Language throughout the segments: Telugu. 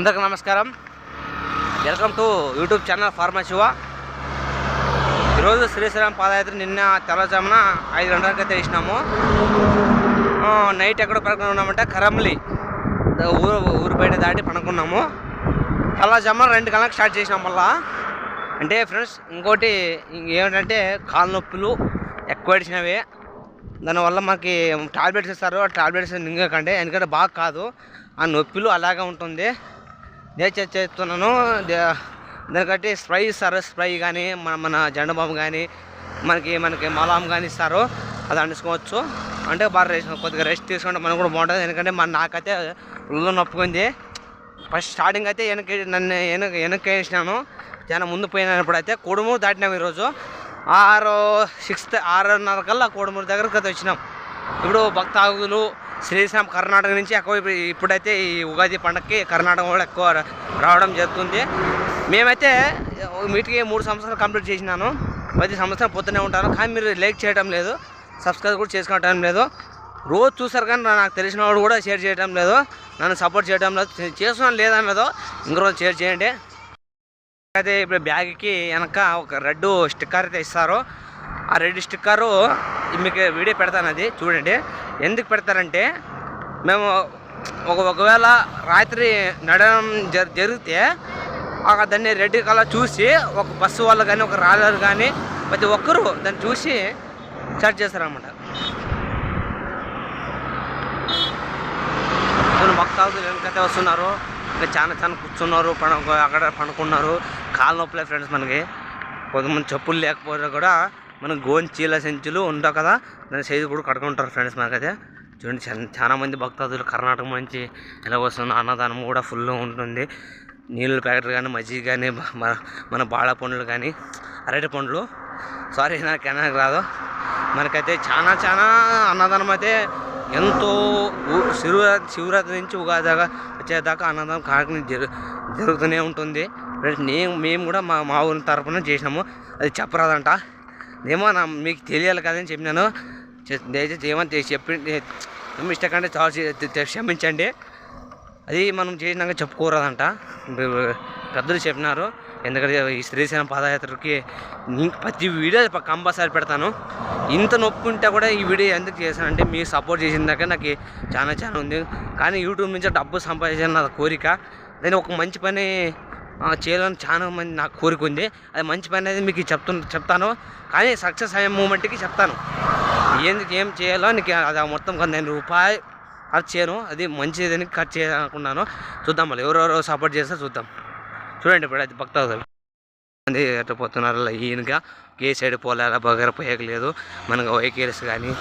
అందరికీ నమస్కారం. Welcome to YouTube channel pharma Shiva. ఈరోజు శ్రీశైలం పాదయాత్ర నిన్న తెల్లజామున 5 గంటలకు అయితే వేసినాము. నైట్ ఎక్కడ పడుకున్నామంటే కరంలి ఊరు బయట దాటి పడుకున్నాము. తెల్లజామున 2 గంటలకు స్టార్ట్ చేసినాం. మళ్ళా అంటే ఫ్రెండ్స్ ఇంకోటి ఏమిటంటే కాళ్ళ నొప్పులు ఎక్కువ ఏడిచినవి. దానివల్ల మాకు టాబ్లెట్స్ ఇస్తారు. ఆ టాబ్లెట్స్ మింగకండి, ఎందుకంటే బాగా కాదు, ఆ నొప్పులు అలాగే ఉంటుంది. చేస్తున్నాను. దానికంటే స్ప్రై ఇస్తారు. స్ప్రై కానీ మన జెండబాబు కానీ మనకి మలాం కానీ ఇస్తారు. అది అండుకోవచ్చు. అంటే బాగా కొద్దిగా రెస్ట్ తీసుకుంటే మనకు కూడా బాగుంటుంది. ఎందుకంటే నాకైతే ఒళ్ళు నొప్పుకుంది. ఫస్ట్ స్టార్టింగ్ అయితే వెనక్కి వేసినాను. చాలా ముందు పోయినప్పుడు అయితే కోడుమూరు దాటినాం. ఈరోజు 6:30 కల్లా కోడుమూరు దగ్గరకు అయితే వచ్చినాం. ఇప్పుడు భక్తాదులు శ్రీశైలం కర్ణాటక నుంచి ఎక్కువ ఇప్పుడైతే ఈ ఉగాది పండగకి కర్ణాటక కూడా ఎక్కువ రావడం జరుగుతుంది. మేమైతే వీటికి 3 సంవత్సరాలు కంప్లీట్ చేసినాను. ప్రతి సంవత్సరం పోతూనే ఉంటాను, కానీ మీరు లైక్ చేయడం లేదు, సబ్స్క్రైబ్ కూడా చేసుకోవటం లేదు. రోజు చూసారు కానీ నాకు తెలిసిన వాడు కూడా షేర్ చేయడం లేదు, నన్ను సపోర్ట్ చేయడం లేదు. చేస్తున్నాను లేదని లేదో ఇంకొకరోజు షేర్ చేయండి. అయితే ఇప్పుడు బ్యాగ్కి వెనక ఒక రెడ్ స్టిక్కర్ అయితే ఇస్తారు. ఆ రెడ్ స్టిక్కరు మీకు వీడియో పెడతాను, అది చూడండి. ఎందుకు పెడతారంటే మేము ఒకవేళ రాత్రి నడవడం జరిగితే దాన్ని రెడ్ కలర్ చూసి ఒక బస్సు వాళ్ళు కానీ ఒక రాలర్ కానీ ప్రతి ఒక్కరూ దాన్ని చూసి స్టార్ట్ చేస్తారన్నమాట. కొన్ని భక్తాదులు వెనకైతే వస్తున్నారు, ఇంకా చాలా కూర్చున్నారు, అక్కడ పడుకున్నారు. కాళ్ళ నొప్పులే ఫ్రెండ్స్. మనకి కొంతమంది చెప్పులు లేకపోతే కూడా మనకు గోని చీల సెంచులు ఉంటావు కదా, దాని సైజు కూడా కట్టుకుంటారు ఫ్రెండ్స్. మనకైతే చూడండి, చాలా మంది భక్తాదులు కర్ణాటక నుంచి ఎలా వస్తున్నారు. అన్నదానం కూడా ఫుల్ ఉంటుంది. నీళ్ళు ప్యాకెట్లు కానీ మజ్జిగ కానీ మన బాళ పండ్లు కానీ అరటి పండ్లు, సారీ నాకు రాదు. మనకైతే చాలా అన్నదానం అయితే ఎంతో శివరాత్రి నుంచి ఉగాది దాకా వచ్చేదాకా అన్నదానం కార్యక్రమం జరుగుతూనే ఉంటుంది ఫ్రెండ్స్. మేము కూడా మా ఊరి తరపున చేసినాము. అది చెప్పరాదంట, ఏమో మీకు తెలియాలి కదని చెప్పినాను. దయచేసి ఏమని చెప్పి మిస్టేక్ అంటే చాలా క్షమించండి. అది మనం చేసినాక చెప్పుకోరాదంట, పెద్దలు చెప్పినారు. ఎందుకంటే ఈ శ్రీశైలం పాదయాత్రకి ప్రతి వీడియో కంపల్సరీ పెడతాను. ఇంత నొప్పి ఉంటే కూడా ఈ వీడియో ఎందుకు చేశానంటే మీరు సపోర్ట్ చేసిందాక నాకు చాలా ఉంది. కానీ యూట్యూబ్ నుంచి డబ్బు సంపాదించాలని నా కోరిక. దాన్ని ఒక మంచి పని చేయాలని చాలా మంది నాకు కోరిక ఉంది. అది మంచి పని అనేది మీకు చెప్తాను, కానీ సక్సెస్ అయ్యే మూమెంట్కి చెప్తాను. ఏం చేయాలో నీకు అది మొత్తం 1000 రూపాయలు ఖర్చు చేయను, అది మంచిదని ఖర్చు చేయాలనుకున్నాను. చూద్దాం, మళ్ళీ ఎవరెవరో సపోర్ట్ చేస్తే చూద్దాం. చూడండి, ఇప్పుడు అది భక్తాదులు మంది ఎట్లా పోతున్నారు. ఈయనగా ఏ సైడ్ పోలే, ఎలా బాగా పోయలేదు. మనకు వెహికల్స్ కానీ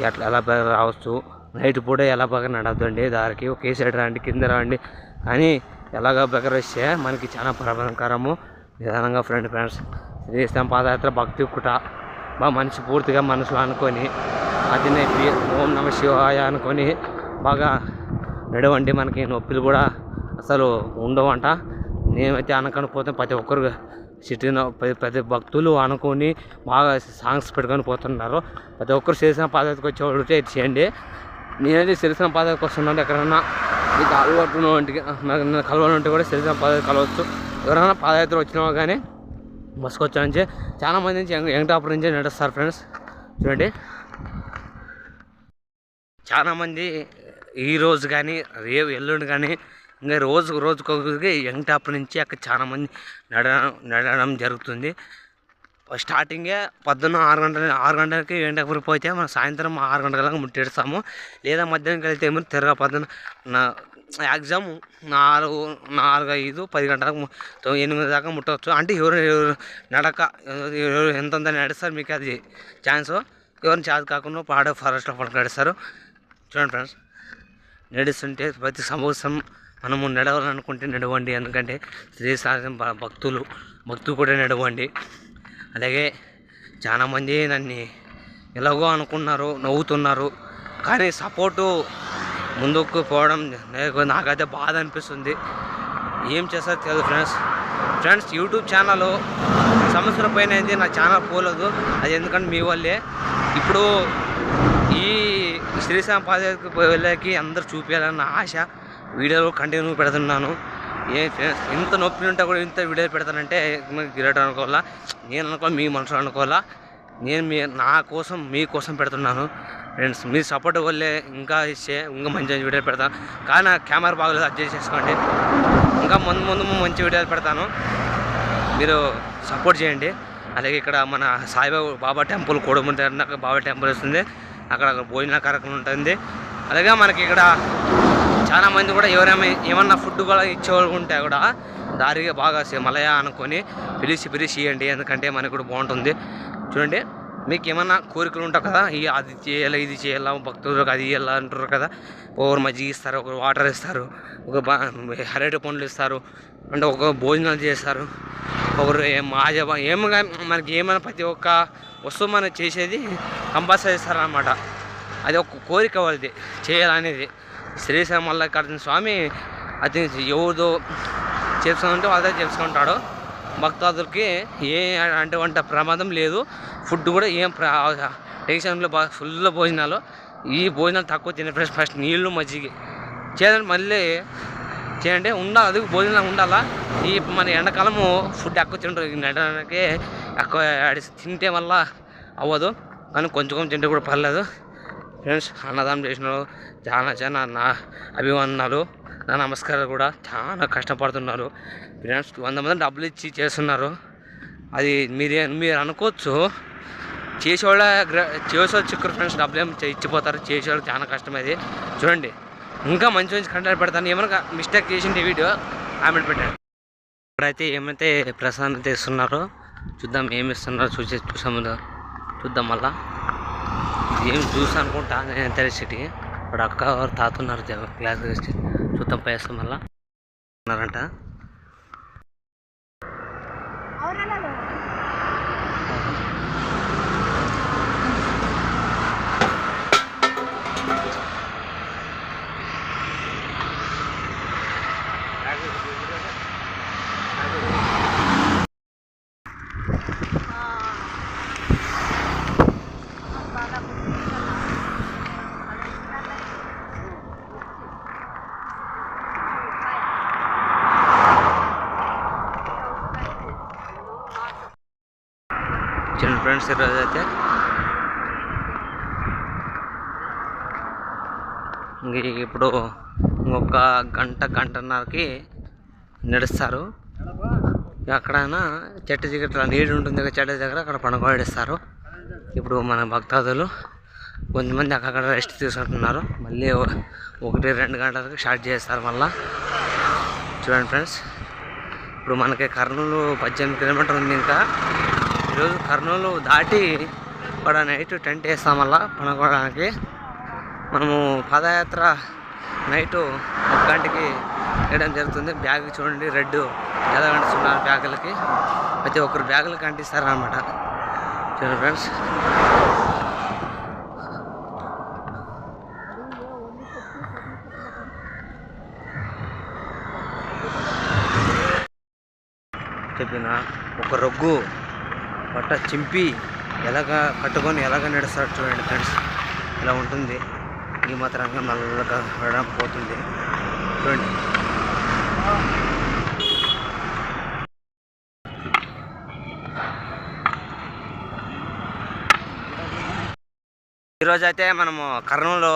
ఎట్లా ఎలా బాగా రావచ్చు. నైట్ పూట ఎలా బాగా నడవద్దండి, దారికి ఒకే సైడ్ రండి, కింద రండి. కానీ ఎలాగ బెగర్ వస్తే మనకి చాలా ప్రమాదకరము. నిదానంగా ఫ్రెండ్స్ శ్రీశైలం పాదయాత్ర భక్తి కుట బాగా మనిషి పూర్తిగా మనసులో అనుకొని అదినే ఓం నమ శివాయ అనుకొని బాగా నడవండి. మనకి నొప్పులు కూడా అసలు ఉండవంట. నేనైతే అనకపోతే ప్రతి ఒక్కరు సిటీలో ప్రతి భక్తులు అనుకొని బాగా సాంగ్స్ పెట్టుకొని పోతున్నారు. ప్రతి ఒక్కరు శ్రీశైలం పాదయాత్రకు వచ్చేవాళ్ళు ఇది చేయండి. నేనైతే శ్రీశైలం పాదయాత్రకు వస్తున్నాను. ఎక్కడన్నా మీకు అలవాటు కలవాలంటే కూడా శ్రీశైలం పాదయాత్ర కలవచ్చు. ఎవరైనా పాదయాత్ర వచ్చినా కానీ బస్సుకు వచ్చా నుంచి చాలా మంది నుంచి వెంకటాపురం నుంచి నడుస్తారు ఫ్రెండ్స్. చూడండి, చాలామంది ఈరోజు కానీ రేపు ఎల్లుండి కానీ ఇంకా రోజుకొకరికి వెంకటాపురం నుంచి అక్కడ చాలామంది నడవడం జరుగుతుంది. స్టార్టింగే పొద్దున్న 6 గంటలకి వెంకటాపురం పోతే మనం సాయంత్రం 6 గంటలకు ముట్టేస్తాము. లేదా మధ్యాహ్నం వెళ్తే ఏమో తిరగా పొద్దున్న మ్యాక్సిమం 4, 5, 10 గంటలకు 8 దాకా ముట్టవచ్చు. అంటే ఎవరు ఎంత నడుస్తారు మీకు అది ఛాన్స్. ఎవరిని ఛాన్స్ కాకుండా ఫారెస్ట్లో నడుస్తారు. చూడండి ఫ్రెండ్స్, నడుస్తుంటే ప్రతి సంవత్సరం మనము నడవాలనుకుంటే నడవండి. ఎందుకంటే శ్రీశైలం భక్తులు కూడా నడవండి. అలాగే చాలామంది నన్ను ఎలాగో అనుకున్నారు, నవ్వుతున్నారు, కానీ సపోర్టు ముందుకు పోవడం నాకైతే బాధ అనిపిస్తుంది. ఏం చేస్తారు తెలియదు ఫ్రెండ్స్. యూట్యూబ్ ఛానల్ సంవత్సరం పైన అయితే నా ఛానల్ పోలేదు. అది ఎందుకంటే మీ వల్లే. ఇప్పుడు ఈ శ్రీశైలం పాదయాత్రకు వెళ్ళకి అందరూ చూపించాలన్న ఆశ వీడియోలో కంటిన్యూ పెడుతున్నాను. ఏ ఫ్రెండ్స్ ఇంత నొప్పి ఉంటే కూడా ఇంత వీడియో పెడతానంటే గిరటం అనుకోవాలా, నేను అనుకోవాలి, మీ మనసులో అనుకోవాలా. నేను నా కోసం మీకోసం పెడుతున్నాను ఫ్రెండ్స్. మీ సపోర్ట్ వల్లే ఇంకా ఇచ్చే ఇంకా మంచి మంచి వీడియోలు పెడతాను. కానీ నా కెమెరా బాగలేదు, అడ్జస్ట్ చేసుకోండి. ఇంకా ముందు ముందు మంచి వీడియోలు పెడతాను, మీరు సపోర్ట్ చేయండి. అలాగే ఇక్కడ మన సాయిబాబా టెంపుల్ కోడముంటే బాబా టెంపుల్ వస్తుంది, అక్కడ భోజన కార్యక్రమం ఉంటుంది. అలాగే మనకి ఇక్కడ చాలా మంది కూడా ఎవరైనా ఏమన్నా ఫుడ్ కూడా ఇచ్చేవాళ్ళు ఉంటే కూడా దారిగా బాగా మలయ అనుకొని పిలిచి ఇవ్వండి, ఎందుకంటే మనకు కూడా బాగుంటుంది. చూడండి, మీకు ఏమన్నా కోరికలు ఉంటాయి కదా, అది చేయాలి ఇది చేయాలా, భక్తులకు అది ఇవ్వాలా అంటారు కదా. ఒకరు మజ్జిగ ఇస్తారు, ఒకరు వాటర్ ఇస్తారు, ఒక అరటి పండ్లు ఇస్తారు, అంటే ఒక భోజనాలు చేస్తారు, ఒకరు ఏమగా మనకి ఏమైనా ప్రతి ఒక్క వస్తువు మనం చేసేది కంపల్సరీ ఇస్తారనమాట. అది ఒక కోరిక వాళ్ళది చేయాలనేది. శ్రీశైలం మల్లికార్జున స్వామి అది ఎవరిదో చేసుకుంటే వాళ్ళతో చేసుకుంటాడు. భక్తాదులకి ఏ అటువంటి ప్రమాదం లేదు. ఫుడ్ కూడా ఏం టెన్షన్లో ఫుల్ భోజనాలు. ఈ భోజనాలు తక్కువ తినే ఫ్రెండ్స్. ఫస్ట్ నీళ్ళు మజ్జిగ చేయాలంటే మళ్ళీ చేయండి, ఉండాలి, అది భోజనం ఉండాలా. ఈ మన ఎండాకాలము ఫుడ్ ఎక్కువ తింటారు, నడడానికి ఎక్కువ తింటే వల్ల అవ్వదు, కానీ కొంచెం తింటే కూడా పర్లేదు ఫ్రెండ్స్. అన్నదానం చేసిన చాలా నా అభివందనాలు, నా నమస్కారాలు కూడా. చాలా కష్టపడుతున్నారు ఫ్రెండ్స్, 100 మంది డబ్బులు ఇచ్చి చేస్తున్నారు. అది మీరు అనుకోవచ్చు చేసేవాళ్ళు చిక్కరు ఫ్రెండ్స్, డబ్బులు ఏమి ఇచ్చిపోతారు. చేసేవాళ్ళు చాలా కష్టం. అది చూడండి, ఇంకా మంచి మంచి కంటెంట్ పెడతాను. ఏమైనా మిస్టేక్ చేసింది వీడియో కామెంట్ పెట్టండి. ఇప్పుడైతే ఏమైతే ప్రసాదం అయితే ఇస్తున్నారో చూద్దాం, ఏమి ఇస్తున్నారో చూసాము చూద్దాం. మళ్ళా ఏం జ్యూస్ అనుకుంటా నేను తెలిసి. ఇప్పుడు అక్క వారు తాతున్నారు గ్లాస్ వేసి, చూద్దాం పైస్తాం. మళ్ళా ఉన్నారంట. చిన్న ఫ్రెండ్స్, ఈరోజు అయితే ఇప్పుడు ఇంకొక గంటన్నరకి నడుస్తారు. ఎక్కడైనా చెట్టు దగ్గర నీళ్ళు ఉంటుంది, చెట్టు దగ్గర అక్కడ పండుగడిస్తారు. ఇప్పుడు మన భక్తాదులు కొంతమంది అక్కడ రెస్ట్ తీసుకుంటున్నారు. మళ్ళీ 1-2 గంటలకు స్టార్ట్ చేస్తారు మళ్ళా. చూడండి ఫ్రెండ్స్, ఇప్పుడు మనకి కర్నూలు 18 కిలోమీటర్ ఉంది. ఇంకా ఈరోజు కర్నూలు దాటి కూడా నైట్ టెంట్ వేస్తాం మళ్ళా పనుకోవడానికి. మనము పాదయాత్ర నైటు 1 గంటకి వేయడం జరుగుతుంది. బ్యాగ్ చూడండి, రెడ్ ఎలా అంటిస్తున్నారు బ్యాగులకి, ప్రతి ఒక్కరు బ్యాగులకి అంటిస్తారనమాట. చూడండి ఫ్రెండ్స్, చెప్పిన ఒక రొగ్గు బట్ట చింపి ఎలాగ కట్టుకొని ఎలాగ నడుస్తాడు చూడండి ఫ్రెండ్స్. ఇలా ఉంటుంది. ఈ మాత్రంగా నల్లగా వెళ్ళడం పోతుంది చూడండి. ఈరోజు అయితే మనము కర్నూలు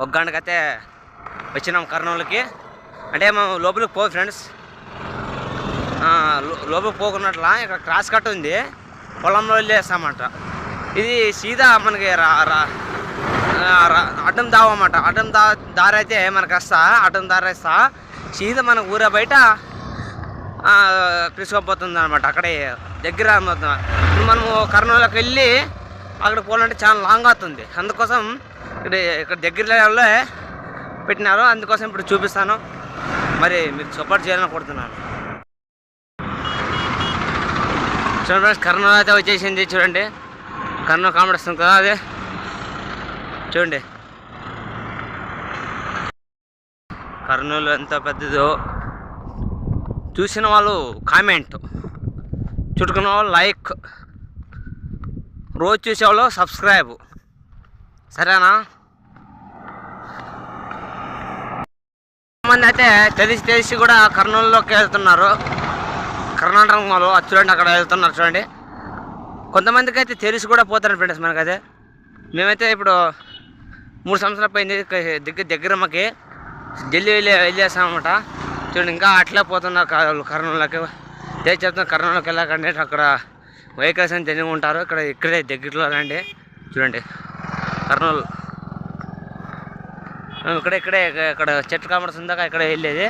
1 గంటకైతే వచ్చినాం కర్నూలుకి. అంటే మనం లోపలికి పో ఫ్రెండ్స్, లోపలికి పోకున్నట్లా ఇక్కడ క్రాస్ కట్ ఉంది, పొలంలో వెళ్ళేస్తామంట. ఇది సీదా మనకి అడ్డం దావన్నమాట. అడ్డం దారి అయితే మనకు వస్తా, అడ్డం దారి వేస్తా సీదా మన ఊరే బయట తీసుకుపోతుంది అనమాట. అక్కడే దగ్గర ఇప్పుడు మనము కర్నూలుకి వెళ్ళి అక్కడ పోవాలంటే చాలా లాంగ్ అవుతుంది. అందుకోసం ఇక్కడ దగ్గరలో పెట్టినారు, అందుకోసం ఇప్పుడు చూపిస్తాను. మరి మీరు సపోర్ట్ చేయాలని కోరుతున్నాను. చూడండి ఫ్రెండ్స్, కర్నూలు అయితే వచ్చేసింది. చూడండి, కర్నూలు కామెడీ వస్తుంది కదా, అదే చూడండి. కర్నూలు ఎంత పెద్దదో చూసిన వాళ్ళు కామెంట్, చుట్టుకున్న వాళ్ళు లైక్, రోజు చూసేవాళ్ళు సబ్స్క్రైబ్, సరేనా? కొంతమంది అయితే తెలిసి కూడా కర్నూలులోకి వెళ్తున్నారు. కర్ణాటక వాళ్ళు చూడండి అక్కడ వెళ్తున్నారు చూడండి. కొంతమందికి అయితే తెలిసి కూడా పోతారు ఫ్రెండ్స్. మనకైతే మేమైతే ఇప్పుడు 3 సంవత్సరాలు పోయింది దగ్గర మాకి ఢిల్లీ వెళ్ళేసామన్నమాట. చూడండి ఇంకా అట్లే పోతున్నారు కర్నూలులోకి. చెప్తున్నారు కర్నూలులోకి వెళ్ళకండి, అక్కడ వెహికల్స్ అని తెలివి ఉంటారు. ఇక్కడే దగ్గరలో రండి. చూడండి కర్నూలు మేము ఇక్కడే ఇక్కడ చెట్టు కనబడుతుందాక ఇక్కడ వెళ్ళేది.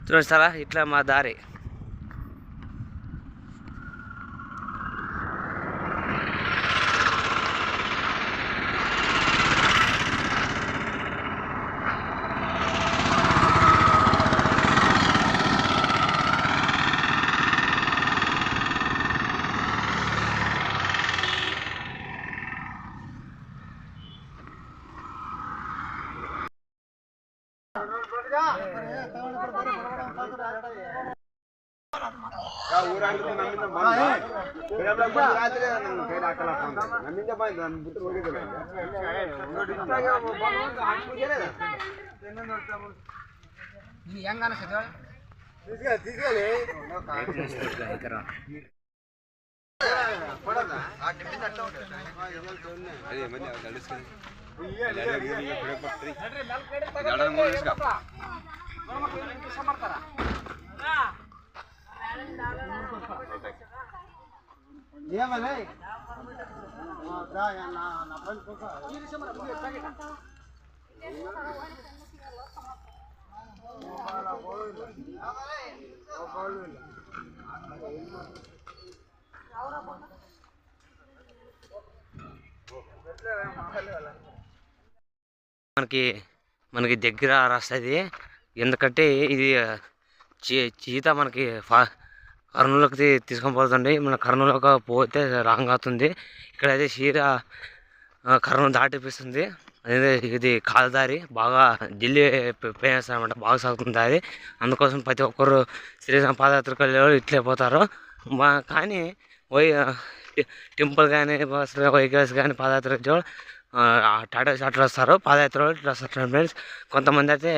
చూడండి సార్ ఇట్లా మా దారి. మనకి దగ్గర రాస్తుంది. ఎందుకంటే ఇది చీత మనకి కర్నూలుకి తీసుకొని పోతుంది. మన కర్నూలుకి పోతే రాంగ్ అవుతుంది. ఇక్కడైతే చీర కర్నూలు దాటిపిస్తుంది. అదే ఇది కాలదారి బాగా ఢిల్లీ ఫేమస్ అనమాట, బాగా సాగుతుంది అది. అందుకోసం ప్రతి ఒక్కరు శ్రీరామ పాదయాత్రకు వెళ్ళేవాళ్ళు ఇట్లే పోతారు. కానీ టెంపుల్ కానీ వెహికల్స్ కానీ పాదయాత్ర వచ్చేవాళ్ళు టాటా అట్లా వస్తారు. పాదయాత్ర ఇట్లా వస్తారు ఫ్రెండ్స్. కొంతమంది అయితే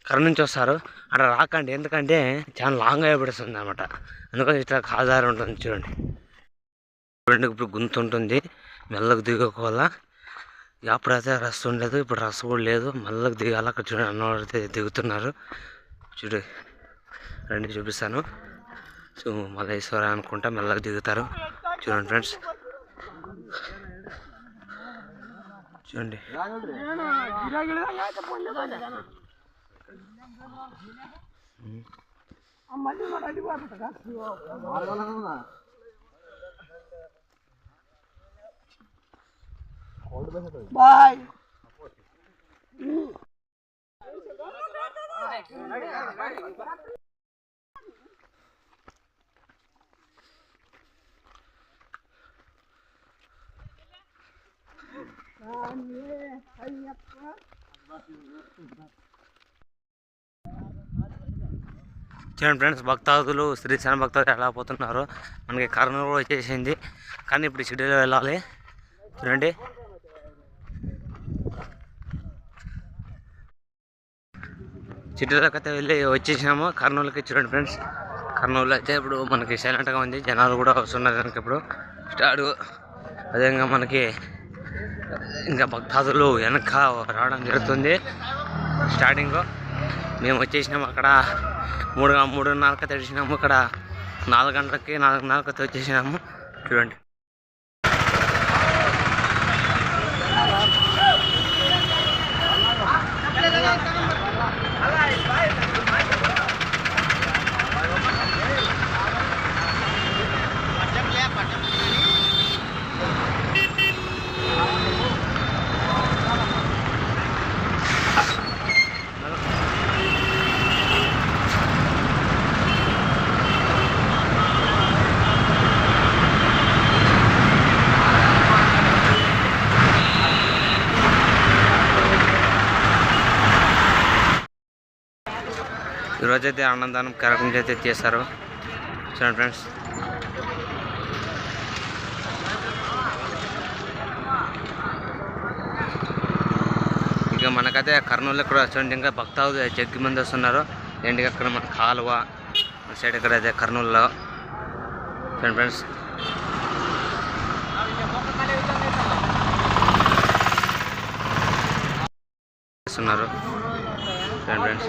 కర్నూలు నుంచి వస్తారు. అక్కడ రాకండి, ఎందుకంటే చాలా లాంగ్ అయిపోతుంది అనమాట. అందుకని ఇట్లా కాదారి ఉంటుంది. చూడండి ఇప్పుడు గుంత ఉంటుంది, మెల్లకు దిగకోవాల. అప్పుడైతే రస్ ఉండలేదు, ఇప్పుడు రస్ కూడా లేదు. మెల్లకు దిగాలి. అక్కడ చూడండి అన్నవారైతే దిగుతున్నారు. చూడు రండి చూపిస్తాను. సో మల్లేశ్వర అనుకుంటా మెల్లకు దిగుతారు. చూడండి ఫ్రెండ్స్, చూడండి బాయ్. చూడండి ఫ్రెండ్స్, భక్తాదులు శ్రీశైలం భక్తాదులు ఎలా పోతున్నారు. మనకి కర్నూలు కూడా వచ్చేసింది, కానీ ఇప్పుడు సిటీలో వెళ్ళాలి. చూడండి సిటీలోకి అయితే వెళ్ళి వచ్చేసినాము కర్నూలుకి. చూడండి ఫ్రెండ్స్, కర్నూలు అయితే ఇప్పుడు మనకి సైలెంట్గా ఉంది. జనాలు కూడా వస్తున్నారు కనుక ఇప్పుడు స్టార్ట్. అదేవిధంగా మనకి ఇంకా భక్తాదులు వెనక రావడం జరుగుతుంది. స్టార్టింగ్ మేము వచ్చేసినాము, అక్కడ 3:30కి తెచ్చినాము. ఇక్కడ 4 గంటలకి 4:30కి వచ్చేసినాము. చూడండి ఈరోజైతే అన్నదానం కార్యక్రమం అయితే చేస్తారు. చూడండి ఫ్రెండ్స్, మనకైతే కర్నూలు కూడా చూడండి ఇంకా భక్తాదులు జగ్గి మంది వస్తున్నారు. ఏంటి అక్కడ మన కాలువ సైడ్ ఇక్కడ అయితే కర్నూలులో ఫ్రెండ్స్ వస్తున్నారు ఫ్రెండ్స్.